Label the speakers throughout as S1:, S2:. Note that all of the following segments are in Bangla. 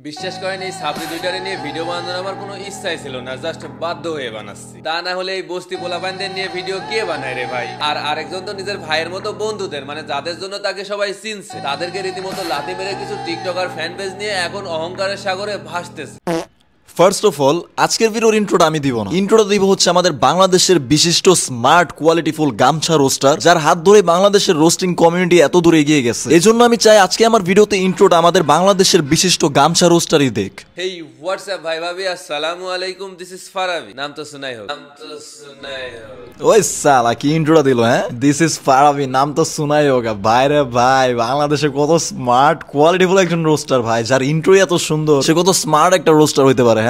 S1: বিশ্বাস করেন এই সাবরি দুইটারে নিয়ে ভিডিও বানানোর আমার কোনো ইচ্ছাই ছিল না, জাস্ট বাধ্য হয়ে বানাচ্ছি। তা না হলে এই বস্তি পোলাপানদের নিয়ে ভিডিও কে বানায় রে ভাই। আর আরেকজন তো নিজের ভাইয়ের মতো বন্ধুদের, মানে যাদের জন্য তাকে সবাই চিনছে, তাদেরকে রীতিমতো লাথি মেরে কিছু টিকটকার ফ্যান পেজ নিয়ে এখন অহংকারের সাগরে ভাসতেছে।
S2: ফার্স্ট অফ অল আজকের ভিডিওর ইন্ট্রোটা আমি দিব না। ইন্ট্রোটা দিব হচ্ছে আমাদের বাংলাদেশের বিশিষ্ট স্মার্ট কোয়ালিটিফুল গামছা রোস্টার, যার হাত ধরে বাংলাদেশের রোস্টিং কমিউনিটি এত দূর এগিয়ে গেছে। এই জন্য আমি চাই আজকে আমার ভিডিওতে ইন্ট্রোটা আমাদের বাংলাদেশের বিশিষ্ট গামছা রোস্টারই দেখ।
S1: হেই হোয়াটসঅ্যাপ ভাই ভাবি, আসসালামু আলাইকুম, দিস ইজ ফারাবি। নাম তো শোনাই হোক, নাম তো শোনাই হোক।
S2: ওই সালা কি ইন্ট্রোটা দিল, হ্যাঁ? দিস ইজ ফারাবি, নাম তো শোনাই হোক। ভাই রে ভাই, বাংলাদেশে কত স্মার্ট কোয়ালিটিফুল একজন রোস্টার ভাই, যার ইন্ট্রোই এত সুন্দর, সে কত স্মার্ট একটা রোস্টার হইতে পারে, হ্যাঁ?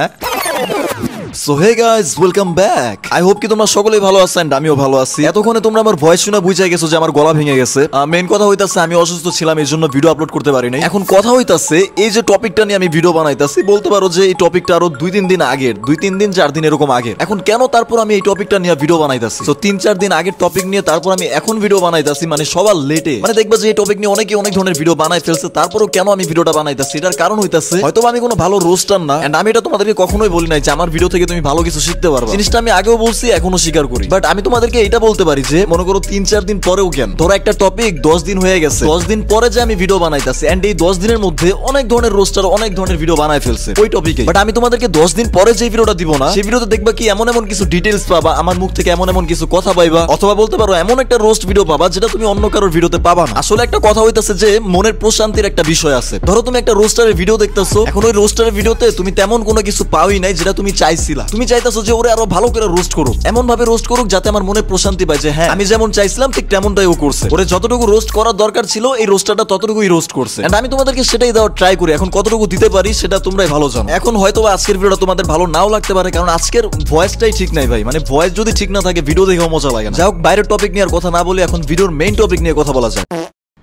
S2: So hey guys, welcome back. I hope কি তোমরা সকলেই ভালো আছো এন্ড আমিও ভালো আছি। এতক্ষণে তোমরা আমার ভয়েস শুনে বুঝে গেছো যে আমার গলা ভেঙে গেছে। মেইন কথা হইতাছে আমি অসুস্থ ছিলাম, এই জন্য ভিডিও আপলোড করতে পারি নাই। এখন কথা হইতাছে এই যে টপিকটা নিয়ে আমি ভিডিও বানাইতাছি, বলতে পারো যে এই টপিকটা আরো 2-3 দিন আগের, 2-3 দিন 4 দিন এরকম আগে। এখন কেন তারপর আমি এই টপিকটা নিয়ে ভিডিও বানাইতাছি? তো 3-4 দিন আগের টপিক নিয়ে তারপর আমি এখন ভিডিও বানাইতাছি, মানে সবার লেটে। মানে দেখবা যে এই টপিক নিয়ে অনেকে অনেক ধরনের ভিডিও বানাই ফেলছে, তারপরও কেন আমি ভিডিওটা বানাইতাছি? এটার কারণ হইতাছে হয়তো আমি কোনো ভালো রোস্টার না, এন্ড আমি এটা তোমাদেরকে কখনোই বলি নাই যে আমার ভিডিও থেকে তুমি ভালো কিছু শিখতে পারবা। জিনিসটা আমি আগেও বলছি, এখনো স্বীকার করি। বাট আমি তোমাদেরকে এটা বলতে পারি যে মনে করো 3-4 দিন পরেও কেন, ধরো একটা টপিক 10 দিন হয়ে গেছে, 10 দিন পরে যে আমি ভিডিও বানাইতাছি, এন্ড এই 10 দিনের মধ্যে অনেক ধরনের রোস্টার অনেক ধরনের ভিডিও বানায় ফেলছে ওই টপিকে। বাট আমি তোমাদেরকে 10 দিন পরে যে ভিডিওটা দিব না, সেই ভিডিওতে দেখবা কি এমন এমন কিছু ডিটেইলস পাবা, আমার মুখ থেকে এমন এমন কিছু কথা পাইবা, অথবা বলতে পারো এমন একটা রোস্ট ভিডিও পাবা যেটা তুমি অন্য কারোর ভিডিওতে পাবা না। আসলে একটা কথা হইতাছে যে মনের প্রশান্তির একটা বিষয় আছে। ধরো তুমি একটা রোস্টারের ভিডিও দেখতেছো, এখন ওই রোস্টারের ভিডিওতে তুমি তেমন কোনো কিছু পাওই নাই যেটা তুমি চাইছিলা। তুমি চাইতেছো যে ওরে আরো ভালো করে রোস্ট করুক, এমন ভাবে রোস্ট করুক যাতে আমার মনে প্রশান্তি পায় যে হ্যাঁ আমি যেমন চাইছিলাম ঠিক তেমনটাই ও করছে। ওরে যতটুকু রোস্ট করার দরকার ছিল এই রোস্টারটা ততটুকুই রোস্ট করছে, এন্ড আমি তোমাদেরকে সেটাই দেওয়ার ট্রাই করি। এখন কতটুকু দিতে পারি সেটা তোমরাই ভালো জানো। এখন হয়তো আজকের ভিডিওটা তোমাদের ভালো নাও লাগতে পারে, কারণ আজকের ভয়েসটাই ঠিক নাই ভাই। মানে ভয়েস যদি ঠিক না থাকে ভিডিও দেখেও মজা লাগে না। যাই হোক, বাইরের টপিক নিয়ে আর কথা না বলে এখন ভিডিওর মেইন টপিক নিয়ে কথা বলা যায়।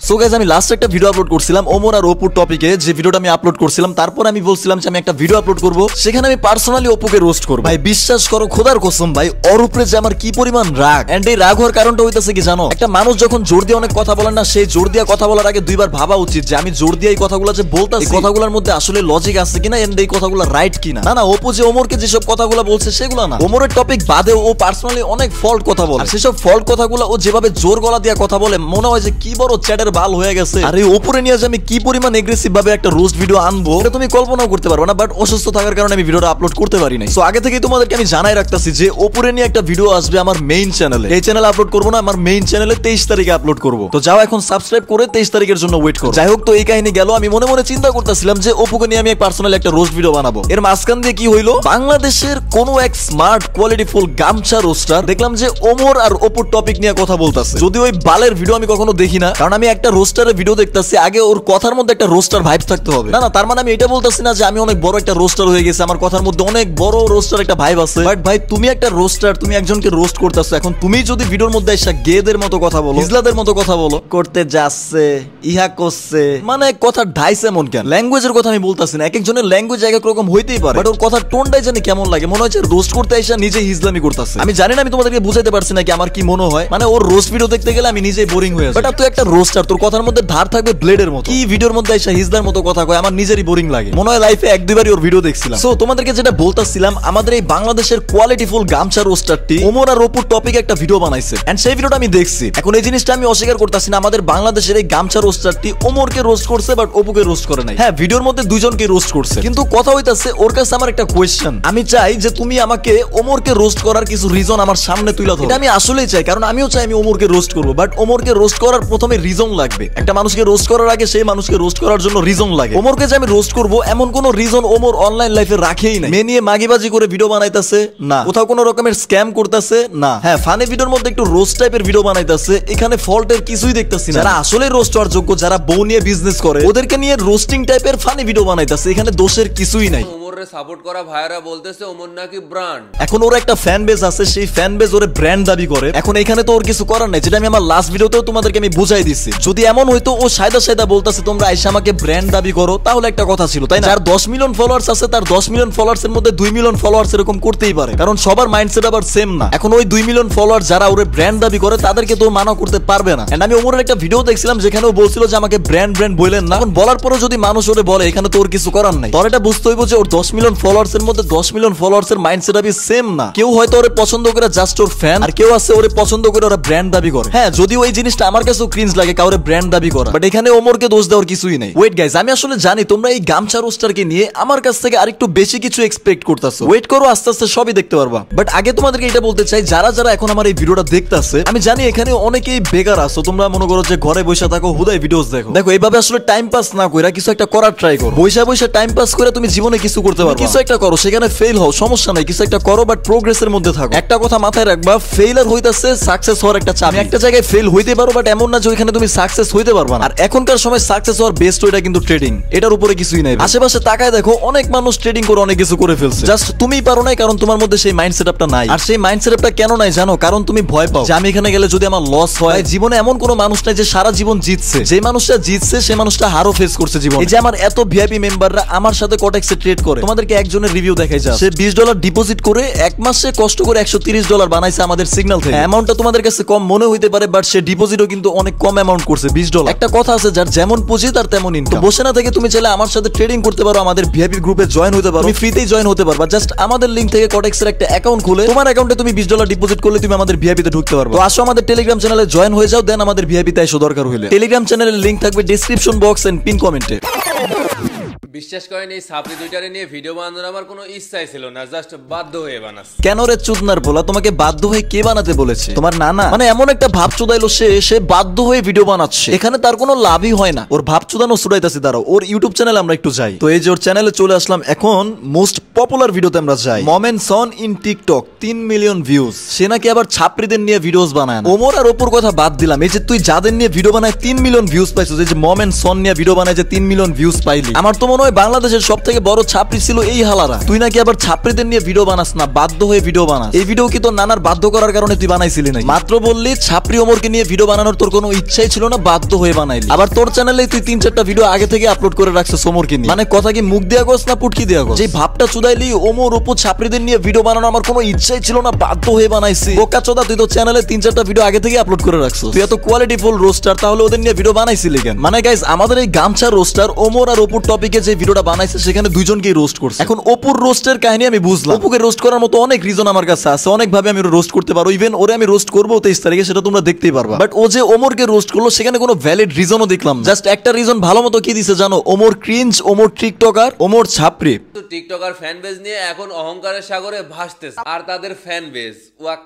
S2: সো গাইস, আমি লাস্ট একটা ভিডিও আপলোড করছিলাম ওমর আর অপুর টপিকে, যে ভিডিওটা আমি আপলোড করছিলাম। তারপর আমি বলছিলাম যে আমি একটা ভিডিও আপলোড করব, সেখানে আমি পার্সোনালি অপুকে রোস্ট করব। ভাই বিশ্বাস করো, খোদার কসম ভাই, ওর উপরে যে আমার কি পরিমাণ রাগ, এন্ড এই রাগ হওয়ার কারণটা হইতাছে কি জানো? একটা মানুষ যখন জোর দিয়ে অনেক কথা বলে না, সেই জোর দিয়ে কথা বলার আগে দুইবার ভাবা উচিত যে আমি জোর দিয়ে এই কথাগুলো যে বলতাছি, এই কথাগুলোর মধ্যে আসলে লজিক আছে কিনা, এন্ড এই কথাগুলো রাইট কিনা। না না, অপু যে ওমরকে যেসব কথাগুলো বলছে সেগুলো না, ওমরের টপিক বাদেও ও পার্সোনালি অনেক ফল্ট কথা বলে। সেসব ফল্ট কথাগুলো ও যেভাবে জোর গলা দিয়ে কথা বলে, মনে হয় যে কি বড় চ্যাটের বাল হয়ে গেছে। আর এই উপরে নিয়ে যে আমি কি পরিমাণ এগ্রেসিভ ভাবে একটা রোস্ট ভিডিও আনবো এটা তুমি কল্পনাও করতে পারবে না। বাট অসুস্থ থাকার কারণে আমি ভিডিওটা আপলোড করতে পারি নাই। সো আগে থেকেই তোমাদেরকে আমি জানাই রাখতেছি যে উপরে নিয়ে একটা ভিডিও আসবে আমার মেইন চ্যানেলে। এই চ্যানেলে আপলোড করবো না, আমার মেইন চ্যানেলে 23 তারিখে আপলোড করবো। তো যাও এখন সাবস্ক্রাইব করে 23 তারিখের জন্য ওয়েট করো। যাই হোক, তো এই কাহিনী গেল। আমি মনে মনে চিন্তা করতেছিলাম যে অপুকে নিয়ে আমি পার্সোনালি একটা রোস্ট ভিডিও বানাবো। এর মাঝখান দিয়ে কি হইলো, বাংলাদেশের কোন এক স্মার্ট কোয়ালিটিফুল গামছা রোস্টার দেখলাম যে ওমর আর অপুর টপিক নিয়ে কথা বলতেছে। যদি ওই বালের ভিডিও আমি কখনো দেখি না, কারণ আমি একটা রোস্টারের ভিডিও দেখতেছি, আগে ওর কথার মধ্যে একটা রোস্টার ভাইবস থাকতে হবে। না না, তার মানে আমি এটা বলতেছি না যে আমি অনেক বড় একটা রোস্টার হয়ে গেছি, আমার কথার মধ্যে অনেক বড় রোস্টার একটা ভাইব আছে। বাট ভাই, তুমি একটা রোস্টার, তুমি একজনকে রোস্ট করতেছো। এখন তুমি যদি ভিডিওর মধ্যে এসে গেদের মতো কথা বলো, হিজলাদের মতো কথা বলো, করতে যাচ্ছে, ইহা করছে, মানে কথা ঢাইছে এমন কেন? ল্যাঙ্গুয়েজের কথা আমি বলতেছি না, এক একজনের ল্যাঙ্গুয়েজ এক এক রকম হইতেই পারে। বাট ওর কথার টোনটাই জানি কেমন লাগে, মনে হচ্ছে রোস্ট করতে এসে নিজে হিজলামি করতেছে। আমি জানি না আমি তোমাদেরকে বুঝাইতে পারছি নাকি আমার কি মনে হয়। মানে ওর রোস্ট ভিডিও দেখতে গেলে আমি নিজেই বোরিং হয়ে যাই। বাট তুই একটা রোস্টার, তোর কথার মধ্যে ধার থাকবে ব্লেডের মতো। কি ভিডিওর মধ্যে এসে হিজলার মতো কথা কয়, আমার নিজেরই বোরিং লাগে। মনে হয় লাইফে 1-2বারই ওর ভিডিও দেখছিলাম। সো তোমাদেরকে যেটা বলতাছিলাম, আমাদের এই বাংলাদেশের কোয়ালিটিফুল গামছা রোস্টারটি ওমর আর অপুর টপিক একটা ভিডিও বানাইছে, এন্ড সেই ভিডিওটা আমি দেখছি। এখন এই জিনিসটা আমি অস্বীকার করতেছি না, আমাদের বাংলাদেশের এই গামছা রোস্টারটি ওমরকে রোস্ট করছে, বাট অপুকে রোস্ট করে নাই। হ্যাঁ, ভিডিওর মধ্যে দুইজনকে রোস্ট করছে, কিন্তু কথা হইতাছে ওর কাছে আমার একটা কোয়েশ্চেন। আমি চাই যে তুমি আমাকে ওমরকে রোস্ট করার কিছু রিজন আমার সামনে তুলে ধরো। এটা আমি আসলেই চাই, কারণ আমিও চাই আমি ওমরকে রোস্ট করবো। বাট ওমরকে রোস্ট করার প্রথমে রিজন লাগবে। একটা মানুষকে রোস্ট করার আগে সেই মানুষকে রোস্ট করার জন্য রিজন লাগে। ওমরকে যে আমি রোস্ট করবো এমন কোন রিজন ওমর অনলাইন লাইফে রাখেই নাই। মেয়ে নিয়ে মাগিবাজি করে ভিডিও বানাইতেছে না, কোথাও কোন রকমের স্ক্যাম করতেছে না। হ্যাঁ, ফানি ভিডিওর মধ্যে একটু রোস্ট টাইপের ভিডিও বানাইতেছে, এখানে ফল্টের কিছুই দেখতেছি না। যারা আসলে রোস্ট হওয়ার যোগ্য, যারা বউ নিয়ে বিজনেস করে, ওদেরকে নিয়ে রোস্টিং টাইপের ফানি ভিডিও বানাইতেছে, এখানে দোষের কিছুই নাই।
S1: ওমরে ওমরের সাপোর্ট করা ভাইরা বলতেছে ওমর নাকি ব্র্যান্ড।
S2: এখন ওর একটা ফ্যান বেস আছে, সেই ফ্যান বেস ওরে ব্র্যান্ড দাবি করে। এখন এখানে তো ওর কিছু করার নাই, যেটা আমি আমার লাস্ট ভিডিওতেও তোমাদেরকে আমি বুঝাই দিছি। যদি এমন হইতো ও সাইদা সাইদা বলতাছে তোমরা আইসা আমাকে ব্র্যান্ড দাবি করো, তাহলে একটা কথা ছিল, তাই না? যার 10 মিলিয়ন ফলোয়ার্স আছে তার 10 মিলিয়ন ফলোয়ার্স এর মধ্যে 2 মিলিয়ন ফলোয়ার্স এরকম করতেই পারে, কারণ সবার মাইন্ডসেট আবার সেম না। এখন ওই 2 মিলিয়ন ফলোয়ার্স যারা ওরে ব্র্যান্ড দাবি করে তাদেরকে তো মানা করতে পারবে না। এন্ড আমি ওমরের একটা ভিডিও দেখছিলাম যেখানে ও বলছিল যে আমাকে ব্র্যান্ড বলেন না। এখন বলার পরে যদি মানুষ ওরে বলে, এখানে তো ওর কিছু করার নাই। তোর এটা বুঝতে হইব যে ওর 10 মিলিয়ন ফলোয়ার্স এর মধ্যে 10 মিলিয়ন ফলোয়ার্স এর মাইন্ডসেট আবি সেম না। কেউ হয়তো ওরে পছন্দ করে জাস্ট ওর ফ্যান, আর কেউ আছে ওরে পছন্দ করে ওরা ব্র্যান্ড দাবি করে। হ্যাঁ, যদিও এই জিনিসটা আমার কাছেও ক্রিঞ্জ লাগে কাউরে ব্র্যান্ড দাবি করা, বাট এখানে ওমরকে দোষ দেওয়ার কিছুই নেই। ওয়েট গাইস, আমি আসলে জানি তোমরা এই গামছা রোস্টারকে নিয়ে আমার কাছ থেকে আরেকটু বেশি কিছু এক্সপেক্ট করতেছো। ওয়েট করো, আস্তে আস্তে সবই দেখতে পারবা। বাট আগে তোমাদেরকে এটা বলতে চাই, যারা যারা এখন আমার এই ভিডিওটা দেখতেছে, আমি জানি এখানে অনেকেই বেকার আছো। তোমরা মনে করো যে ঘরে বসে থাকো, হুদাই ভিডিওস দেখো। দেখো, এইভাবে আসলে টাইম পাস না কইরা কিছু একটা করার ট্রাই করো। বসে টাইম পাস করে তুমি জীবনে কিছু করতে পারবে। কিছু একটা করো, সেখানে ফেল হও, সমস্যা নাই, কিছু একটা করো, বাট প্রোগ্রেসের মধ্যে থাকো। একটা কথা মাথায় রাখবা, ফেইলার হইতাছে সাকসেস হওয়ার একটা চাবি। একটা জায়গায় ফেল হইতে পারো, বাট এমন না যে ওইখানে তুমি সাকসেস হইতে পারবা না। আর এখনকার সময় সাকসেস হওয়ার বেস্ট ওইটা কিন্তু ট্রেডিং, এটার উপরে কিছুই নাই। আশেপাশে তাকায় দেখো, অনেক মানুষ ট্রেডিং করে অনেক কিছু করে ফেলছে। জাস্ট তুমিই পারো নাই, কারণ তোমার মধ্যে সেই মাইন্ড সেটআপটা নাই। আর সেই মাইন্ড সেটআপটা কেন নাই জানো? কারণ তুমি ভয় পাও যে আমি এখানে গেলে যদি আমার লস হয়। জীবনে এমন কোনো মানুষ নাই যে সারা জীবন জিতছে। যে মানুষটা জিতছে সে মানুষটা হারও ফেস করছে জীবনে। এই যে আমার এত ভিআইপি মেম্বাররা আমার সাথে কটেক্সে ট্রেড করে, তোমাদেরকে একজনের রিভিউ দেখাই যা। সে $20 ডিপোজিট করে এক মাসে কষ্ট করে $130 বানাইছে আমাদের সিগন্যাল থেকে। অ্যামাউন্টটা তোমাদের কাছে কম মনে হইতে পারে, বাট সে ডিপোজিটও কিন্তু অনেক কম অ্যামাউন্ট করছে, $20। একটা কথা আছে, যার যেমন পুঁজি তার তেমন ইনকাম। বসে না থেকে তুমি চাইলে আমার সাথে ট্রেডিং করতে পারো, আমাদের ভিআইপি গ্রুপে জয়েন হতে পারো, তুমি ফ্রিতেই জয়েন হতে পারবা। জাস্ট আমাদের লিংক থেকে কটেক্সের একটা অ্যাকাউন্ট খুলে তোমার অ্যাকাউন্টে তুমি $20 ডিপোজিট করলে তুমি আমাদের ভিআইপি তে ঢুকতে পারবে। তো আসো আমাদের টেলিগ্রাম চ্যানেলে জয়েন হয়ে যাও, দেন আমাদের ভিআইপি তে এসো দরকার হইলে। টেলিগ্রাম চ্যানেলের লিংক থাকবে ডেসক্রিপশন বক্স এন্ড পিন কমেন্টে।
S1: বিশ্বাস করেন, এই সাপড়ি দুইটারে নিয়ে ভিডিও বানানোর আমার কোনো ইচ্ছাই ছিল না, জাস্ট বাধ্য হয়ে বানাচ্ছি।
S2: কেন রে চুদনার পোলা, তোমাকে বাধ্য হয়ে কে বানাতে বলেছে? তোমার নানা? মানে এমন একটা ভাব চুদাইলো সে বাধ্য হয়ে ভিডিও বানাচ্ছে, এখানে তার কোনো লাভই হয় না। ওর ভাব চুদানো চুদাইতাছি। দাঁড়াও, ওর ইউটিউব চ্যানেলে আমরা একটু যাই। তো এই যে ওর চ্যানেলে চলে আসলাম। এখন মোস্ট পপুলার ভিডিওতে আমরা যাই। Moments on in TikTok, 3 million views. সে নাকি আবার ছাপড়িদের নিয়ে ভিডিওস বানায় না। ওমর আর ওপর কথা বাদ দিলাম, এই যে তুই যাদের নিয়ে ভিডিও বানায় 3 মিলিয়ন ভিউজ পাইছিস, এই যে মোমেন্টস অন নিয়ে ভিডিও বানায় যে 3 মিলিয়ন ভিউজ পাইলি, আমার তো মনে হয় বাংলাদেশের সব থেকে বড় ছাপড়ি ছিল এই হালারা। তুই নাকি আবার ছাপড়িদের নিয়ে ভিডিও বানাস না, বাধ্য হয়ে ভিডিও বানাস। এই ভিডিও কি তোর নানার বাধ্য করার কারণে তুই বানাইছিলি নাকি? মাত্র বললি ছাপড়ি ওমরকে নিয়ে ভিডিও বানানোর তোর কোনো ইচ্ছাই ছিল না, বাধ্য হয়ে বানাইলি। আবার তোর চ্যানেলে তুই 3-4টা ভিডিও আগে থেকে আপলোড করে রাখছিস ওমরকে নিয়ে। মানে কথা কি মুখ দিয়া গোস না পুটকি দিয়া গোস? যে ভাবটা চুদাইলি ওমর উপর ছাপড়িদের নিয়ে ভিডিও বানানো আমার কোনো ইচ্ছাই ছিল না, বাধ্য হয়ে বানাইছি। বোকা চোদা, তুই তো চ্যানেলে 3-4টা ভিডিও আগে থেকে আপলোড করে রাখছিস। তুই এত কোয়ালিটিফুল রোস্টার, তাহলে ওদের নিয়ে ভিডিও বানাইছিলি কেন? মানে গাইস, আমাদের এই গামছা রোস্টার ওমর আর অপুর টপিকে যে ভিডিওটা বানাইছে সেখানে দুইজনকেই রোস্ট করছে। এখন অপুর রোস্টের কাহিনী আমি বুঝলাম। অপুকে রোস্ট করার মতো অনেক রিজন আমার কাছে আছে, অনেক ভাবে আমি রোস্ট করতে পারবো। ইভেন ওরে আমি রোস্ট করবো 23 তারিখে, সেটা তোমরা দেখতেই পারবা। বাট ও যে ওমরকে রোস্ট করলো সেখানে কোনো ভ্যালিড রিজনও দেখলাম। জাস্ট একটা রিজন ভালো মতো কি দিছে জানো? ওমর ক্রিঞ্জ, ওমর টিকটকার, ওমর ছাপড়ি।
S1: তো টিকটকার ফ্যান বেজ নিয়ে এখন অহংকারের সাগরে ভাসতেছে, আর তাদের ফ্যান বেজ ওয়াক।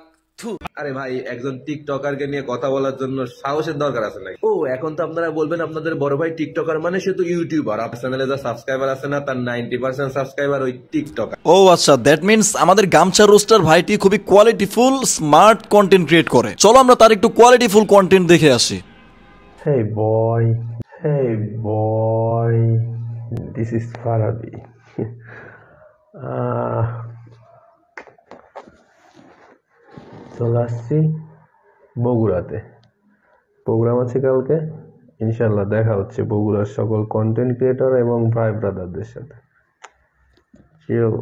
S3: আরে ভাই, একজন টিকটকারকে নিয়ে কথা বলার জন্য সাহসের দরকার আছে নাকি? ও এখন তো আপনারা বলবেন আপনাদের বড় ভাই টিকটকার মানে সে তো ইউটিউবার। আপনার চ্যানেলে যা সাবস্ক্রাইবার আছে না, তার 90% সাবস্ক্রাইবার ওই টিকটকার।
S2: ও আচ্ছা, দ্যাট মিন্স আমাদের গামছা রোস্টার ভাইটি খুবই কোয়ালিটিফুল স্মার্ট কন্টেন্ট ক্রিয়েট করে। চলো আমরা তার একটু কোয়ালিটিফুল কন্টেন্ট দেখে আসি।
S4: Hey boy, this is Farabi. চলে আসছি বগুড়াতে, প্রোগ্রাম আছে কালকে। ইনশাল্লাহ দেখা হচ্ছে বগুড়ার সকল কন্টেন্ট ক্রিয়েটর এবং ভাই ব্রাদারদের সাথে। চিল।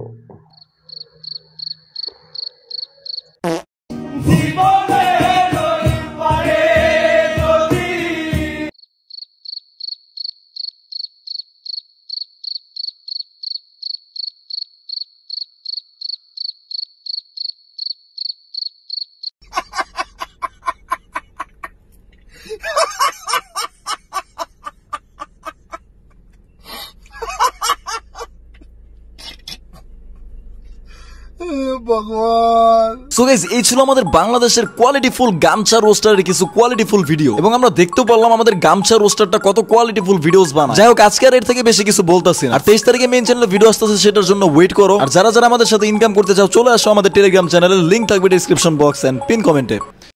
S2: সো গাইস, এই ছিল আমাদের বাংলাদেশের কোয়ালিটিফুল গামছা রোস্টারের কিছু কোয়ালিটিফুল ভিডিও, এবং আমরা দেখতেও পারলাম আমাদের গামছা রোস্টারটা কত কোয়ালিটিফুল ভিডিওস বানায়। যাই হোক, আজকে আর এর থেকে বেশি কিছু বলতাছি না। আর 23 তারিখে মেইন চ্যানেলে ভিডিও আসতেছে, সেটার জন্য ওয়েট করো। আর যারা যারা আমাদের সাথে ইনকাম করতে চাও, চলে আসো আমাদের টেলিগ্রাম চ্যানেলের লিংক থাকবে ডেসক্রিপশন বক্স এন্ড পিন কমেন্টে।